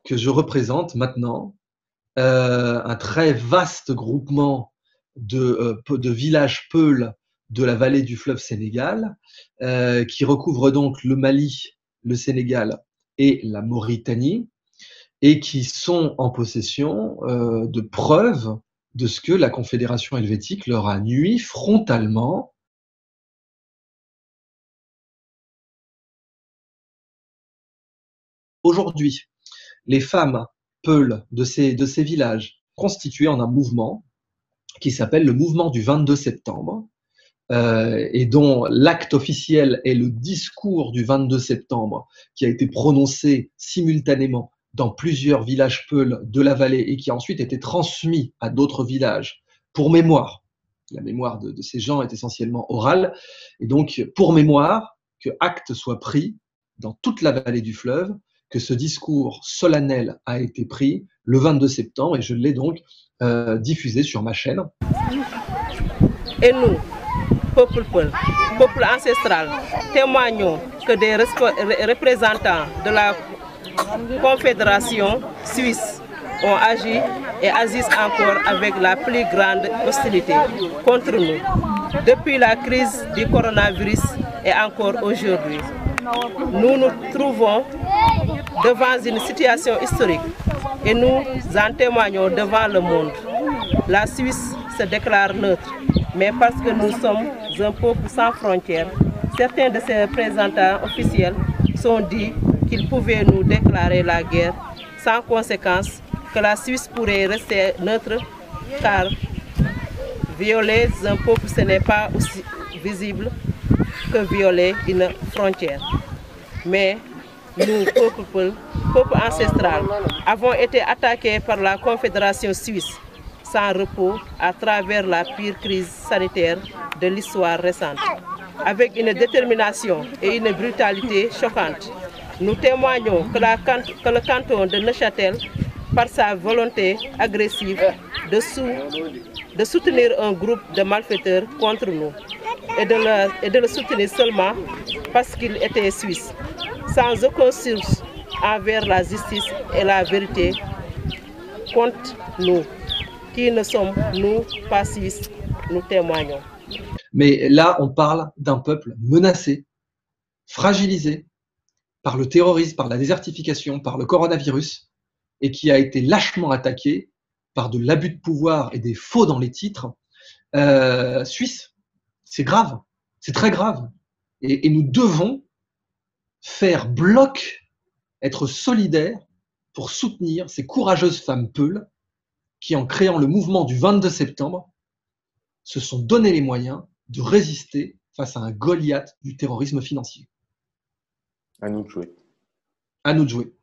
que je représente maintenant un très vaste groupement de villages peuls de la vallée du fleuve Sénégal, qui recouvre donc le Mali, le Sénégal et la Mauritanie, et qui sont en possession de preuves de ce que la Confédération helvétique leur a nui frontalement. Aujourd'hui, les femmes peules de ces villages constitués en un mouvement qui s'appelle le mouvement du 22 septembre, et dont l'acte officiel est le discours du 22 septembre, qui a été prononcé simultanément dans plusieurs villages peuls de la vallée et qui a ensuite été transmis à d'autres villages pour mémoire. La mémoire de ces gens est essentiellement orale, et donc pour mémoire, que acte soit pris dans toute la vallée du fleuve, que ce discours solennel a été pris le 22 septembre, et je l'ai donc diffusé sur ma chaîne. Et nous, peuple ancestral, témoignons que des représentants de la Confédération suisse ont agi et agissent encore avec la plus grande hostilité contre nous, depuis la crise du coronavirus et encore aujourd'hui. Nous nous trouvons devant une situation historique et nous en témoignons devant le monde. La Suisse se déclare neutre, mais parce que nous sommes un peuple sans frontières, certains de ses représentants officiels sont dit qu'ils pouvaient nous déclarer la guerre sans conséquence, que la Suisse pourrait rester neutre, car violer un peuple, ce n'est pas aussi visible que violer une frontière. Mais nous, peuple ancestral, avons été attaqués par la Confédération suisse sans repos à travers la pire crise sanitaire de l'histoire récente. Avec une détermination et une brutalité choquantes, nous témoignons que le canton de Neuchâtel, par sa volonté agressive de soutenir un groupe de malfaiteurs contre nous et de le soutenir seulement parce qu'il était suisse, sans aucune source envers la justice et la vérité contre nous, qui ne sommes nous pas suisses, nous témoignons. Mais là, on parle d'un peuple menacé, fragilisé par le terrorisme, par la désertification, par le coronavirus, et qui a été lâchement attaqué par de l'abus de pouvoir et des faux dans les titres suisses. C'est grave, c'est très grave. Et nous devons faire bloc, être solidaires pour soutenir ces courageuses femmes peules qui, en créant le mouvement du 22 septembre, se sont donné les moyens de résister face à un Goliath du terrorisme financier. À nous de jouer. À nous de jouer.